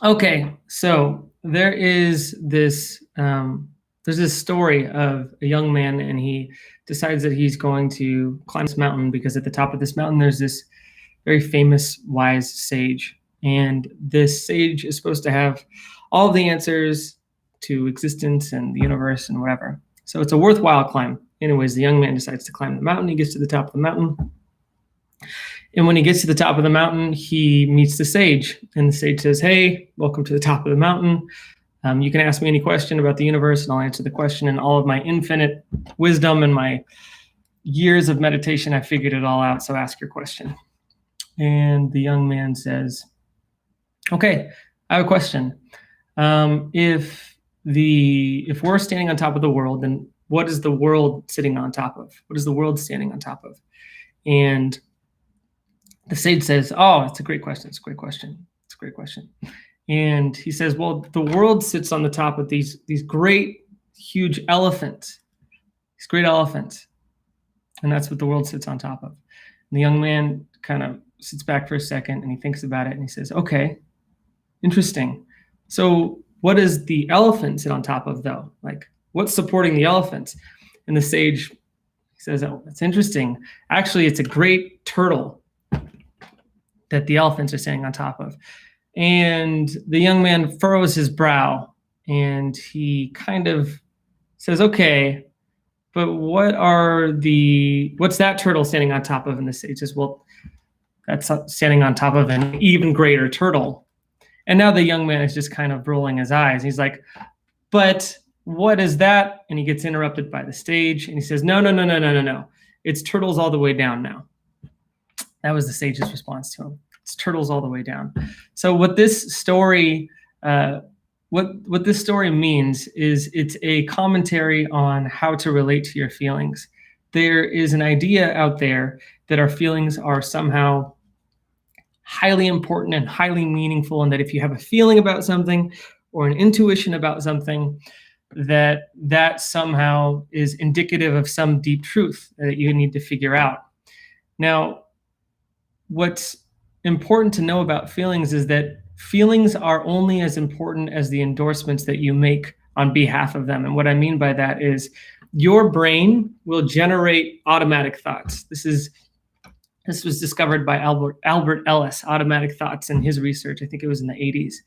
Okay, so there's this story of a young man, and he decides that he's going to climb this mountain because at the top of this mountain there's this very famous wise sage, and this sage is supposed to have all of the answers to existence and the universe and whatever. So it's a worthwhile climb. Anyways, the young man decides to climb the mountain. He gets to the top of the mountain, and when he gets to the top of the mountain, he meets the sage. And the sage says, "Hey, welcome to the top of the mountain. You can ask me any question about the universe, and I'll answer the question. In all of my infinite wisdom and my years of meditation, I figured it all out. So ask your question." And the young man says, "Okay, I have a question. If we're standing on top of the world, then what is the world sitting on top of? What is the world standing on top of?" And the sage says, "Oh, it's a great question. It's a great question. It's a great question." And he says, "Well, the world sits on the top of these great, huge elephants, these great elephants. And that's what the world sits on top of." And the young man kind of sits back for a second and he thinks about it and he says, "Okay, interesting. So what does the elephant sit on top of, though? Like, what's supporting the elephants?" And the sage says, "Oh, that's interesting. Actually, it's a great turtle that the elephants are standing on top of." And the young man furrows his brow and he kind of says, "Okay, but what's that turtle standing on top of?" And the sage says, "Well, that's standing on top of an even greater turtle." And now the young man is just kind of rolling his eyes. He's like, "But what is that?" And he gets interrupted by the sage and he says, "No, no, no, no, no, no, no. It's turtles all the way down now." That was the sage's response to him. It's turtles all the way down. So what this story means is it's a commentary on how to relate to your feelings. There is an idea out there that our feelings are somehow highly important and highly meaningful, and that if you have a feeling about something or an intuition about something, that somehow is indicative of some deep truth that you need to figure out. Now, what's important to know about feelings is that feelings are only as important as the endorsements that you make on behalf of them. And what I mean by that is your brain will generate automatic thoughts. This was discovered by Albert Ellis, automatic thoughts, in his research. I think it was in the 80s.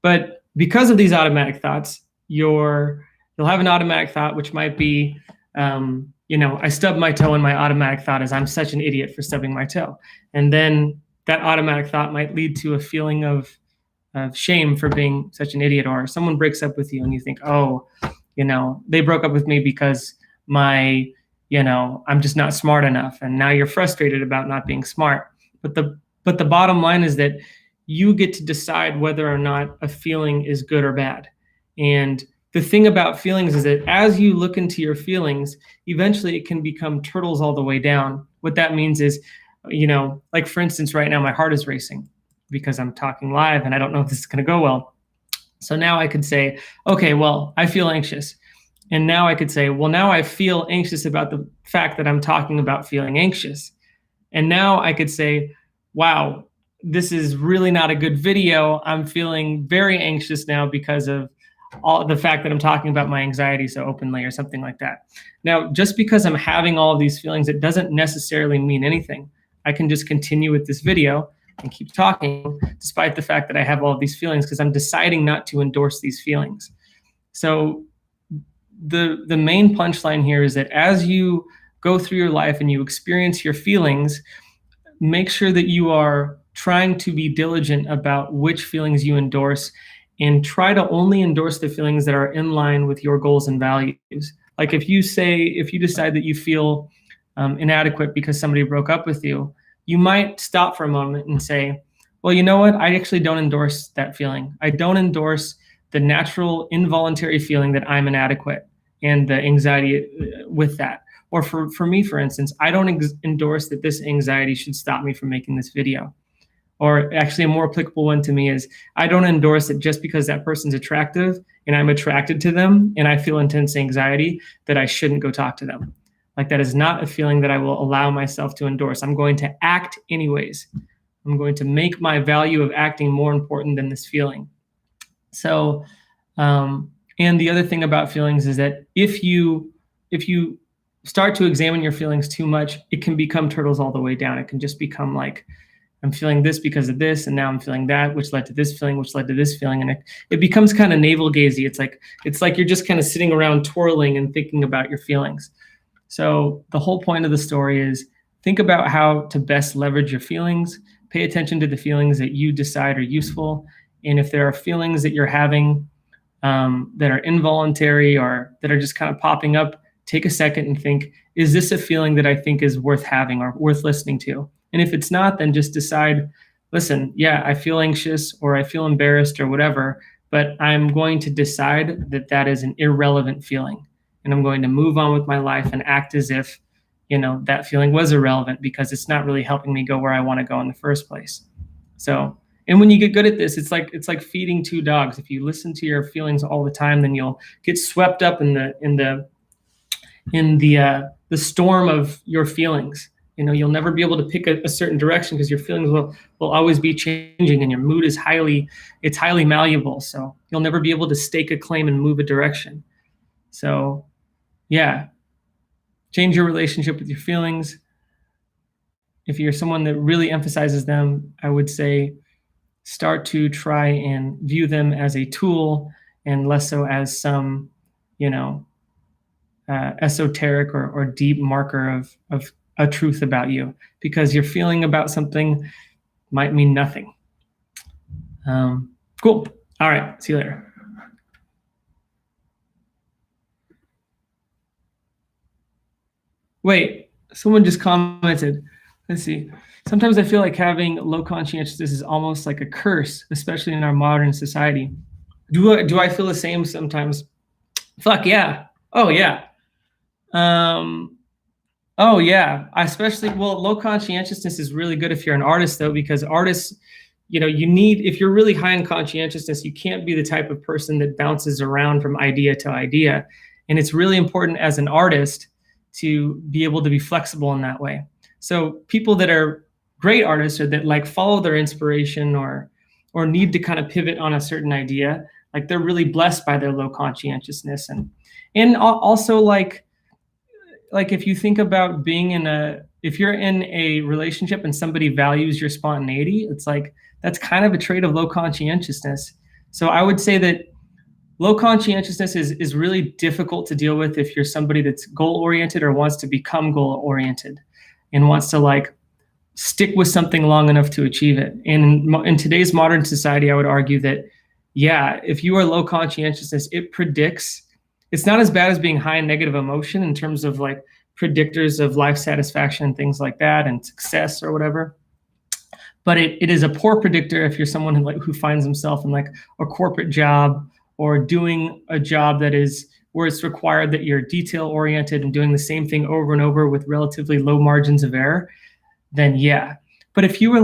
But because of these automatic thoughts, you'll have an automatic thought, which might be, I stubbed my toe, and my automatic thought is, "I'm such an idiot for stubbing my toe." And then that automatic thought might lead to a feeling of shame for being such an idiot. Or someone breaks up with you and you think, "Oh, they broke up with me because I'm just not smart enough." And now you're frustrated about not being smart. But the bottom line is that you get to decide whether or not a feeling is good or bad. And the thing about feelings is that as you look into your feelings, eventually it can become turtles all the way down. What that means is, like for instance, right now my heart is racing because I'm talking live and I don't know if this is going to go well. So now I could say, "Okay, well, I feel anxious." And now I could say, "Well, now I feel anxious about the fact that I'm talking about feeling anxious." And now I could say, "Wow, this is really not a good video. I'm feeling very anxious now because of all the fact that I'm talking about my anxiety so openly," or something like that. Now, just because I'm having all of these feelings, it doesn't necessarily mean anything. I can just continue with this video and keep talking despite the fact that I have all of these feelings, because I'm deciding not to endorse these feelings. So the main punchline here is that as you go through your life and you experience your feelings, make sure that you are trying to be diligent about which feelings you endorse, and try to only endorse the feelings that are in line with your goals and values. Like if you decide that you feel inadequate because somebody broke up with you, you might stop for a moment and say, "Well, you know what? I actually don't endorse that feeling. I don't endorse the natural, involuntary feeling that I'm inadequate and the anxiety with that." Or for me, for instance, I don't endorse that this anxiety should stop me from making this video. Or actually, a more applicable one to me is, I don't endorse that just because that person's attractive and I'm attracted to them and I feel intense anxiety, that I shouldn't go talk to them. Like, that is not a feeling that I will allow myself to endorse. I'm going to act anyways. I'm going to make my value of acting more important than this feeling. So, and the other thing about feelings is that if you start to examine your feelings too much, it can become turtles all the way down. It can just become like, I'm feeling this because of this, and now I'm feeling that, which led to this feeling, which led to this feeling, and it becomes kind of navel gazy. It's like you're just kind of sitting around twirling and thinking about your feelings. So the whole point of the story is think about how to best leverage your feelings. Pay attention to the feelings that you decide are useful, and if there are feelings that you're having that are involuntary or that are just kind of popping up, take a second and think, is this a feeling that I think is worth having or worth listening to? And if it's not, then just decide, listen, yeah, I feel anxious or I feel embarrassed or whatever, but I'm going to decide that that is an irrelevant feeling. And I'm going to move on with my life and act as if, that feeling was irrelevant because it's not really helping me go where I want to go in the first place. So, and when you get good at this, it's like feeding two dogs. If you listen to your feelings all the time, then you'll get swept up in the storm of your feelings. You'll never be able to pick a certain direction because your feelings will always be changing, and your mood is highly malleable. So you'll never be able to stake a claim and move a direction. So, yeah, change your relationship with your feelings. If you're someone that really emphasizes them, I would say start to try and view them as a tool and less so as some, esoteric or deep marker of a truth about you, because your feeling about something might mean nothing. Cool. All right. See you later. Wait, someone just commented. Let's see. Sometimes I feel like having low conscientiousness is almost like a curse, especially in our modern society. Do I feel the same sometimes? Fuck yeah. Oh yeah. Oh yeah. Low conscientiousness is really good if you're an artist though, because artists, if you're really high in conscientiousness, you can't be the type of person that bounces around from idea to idea. And it's really important as an artist to be able to be flexible in that way. So people that are great artists or that follow their inspiration or need to kind of pivot on a certain idea, they're really blessed by their low conscientiousness. And also if you think about if you're in a relationship and somebody values your spontaneity, it's that's kind of a trait of low conscientiousness. So I would say that low conscientiousness is really difficult to deal with if you're somebody that's goal-oriented or wants to become goal-oriented and wants to stick with something long enough to achieve it. And in today's modern society, I would argue that, yeah, if you are low conscientiousness, it's not as bad as being high in negative emotion in terms of predictors of life satisfaction and things like that and success or whatever. But it is a poor predictor if you're someone who finds himself in a corporate job or doing a job where it's required that you're detail oriented and doing the same thing over and over with relatively low margins of error, then yeah. But if you were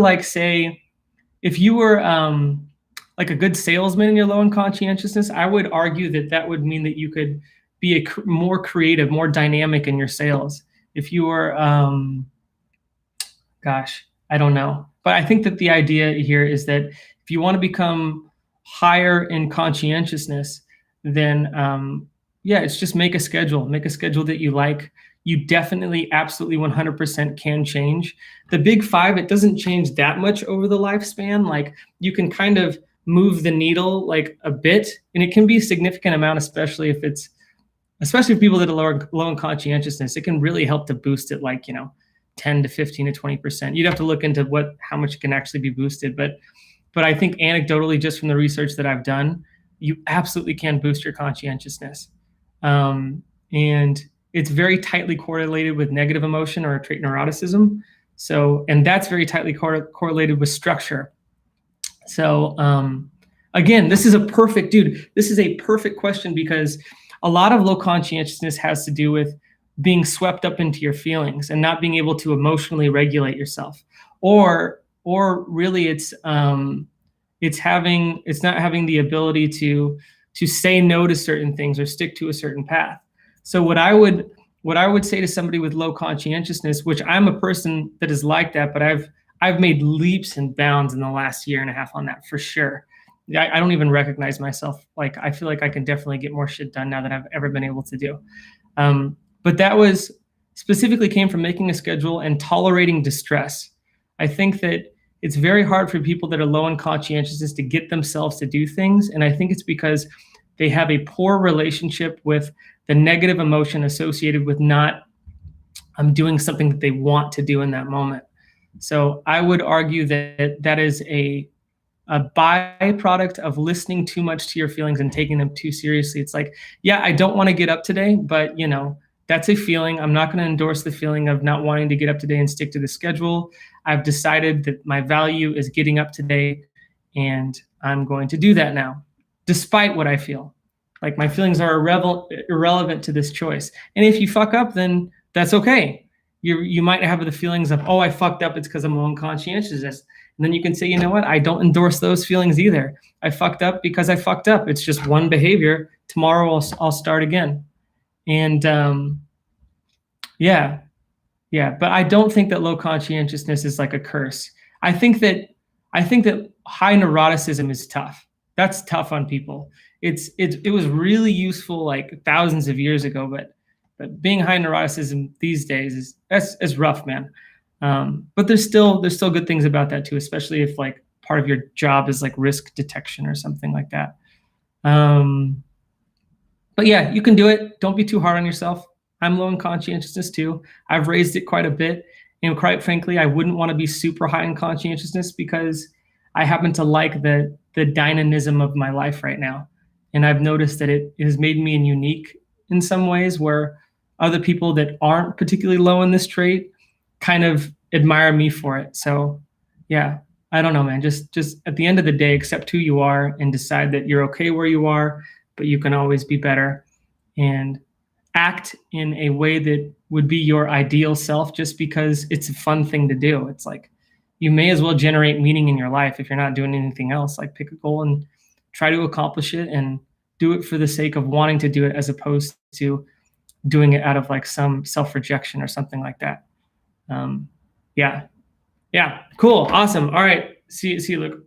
a good salesman and you're low in conscientiousness, I would argue that would mean that you could be more creative, more dynamic in your sales. If you were, I don't know. But I think that the idea here is that if you want to become higher in conscientiousness, then it's just make a schedule that you like. You definitely, absolutely 100% can change. The big five, it doesn't change that much over the lifespan. You can kind of move the needle a bit, and it can be a significant amount, especially for people that are low in conscientiousness. It can really help to boost it 10 to 15 to 20%. You'd have to look into how much it can actually be boosted, but I think anecdotally, just from the research that I've done, you absolutely can boost your conscientiousness. And it's very tightly correlated with negative emotion or trait neuroticism. So, and that's very tightly correlated with structure. So, again, this is a perfect question, because a lot of low conscientiousness has to do with being swept up into your feelings and not being able to emotionally regulate yourself, or really it's not having the ability to say no to certain things or stick to a certain path. So what I would say to somebody with low conscientiousness, which I'm a person that is like that, but I've made leaps and bounds in the last year and a half on that for sure. Yeah, I don't even recognize myself. Like, I feel like I can definitely get more shit done now than I've ever been able to do. But that was specifically came from making a schedule and tolerating distress. I think that it's very hard for people that are low in conscientiousness to get themselves to do things. And I think it's because they have a poor relationship with the negative emotion associated with not doing something that they want to do in that moment. So I would argue that that is a byproduct of listening too much to your feelings and taking them too seriously. It's like, yeah, I don't want to get up today, but that's a feeling. I'm not going to endorse the feeling of not wanting to get up today and stick to the schedule. I've decided that my value is getting up today, and I'm going to do that now, despite what I feel. Like, my feelings are irrelevant to this choice. And if you fuck up, then that's okay. You might have the feelings of, oh, I fucked up. It's because I'm low in conscientiousness. And then you can say, you know what? I don't endorse those feelings either. I fucked up because I fucked up. It's just one behavior. Tomorrow I'll start again. And yeah, yeah. But I don't think that low conscientiousness is like a curse. I think that high neuroticism is tough. That's tough on people. It was really useful like thousands of years ago, but being high neuroticism these days is rough, man. But there's still good things about that too, especially if like part of your job is like risk detection or something like that. But yeah, you can do it. Don't be too hard on yourself. I'm low in conscientiousness too. I've raised it quite a bit. And quite frankly, I wouldn't want to be super high in conscientiousness because I happen to like the dynamism of my life right now. And I've noticed that it has made me unique in some ways where other people that aren't particularly low in this trait kind of admire me for it. So yeah, I don't know, man. Just at the end of the day, accept who you are and decide that you're okay where you are, but you can always be better, and act in a way that would be your ideal self just because it's a fun thing to do. It's like, you may as well generate meaning in your life if you're not doing anything else. Like, pick a goal and try to accomplish it, and do it for the sake of wanting to do it as opposed to doing it out of like some self-rejection or something like that. Yeah. Yeah. Cool. Awesome. All right. See you, Luke.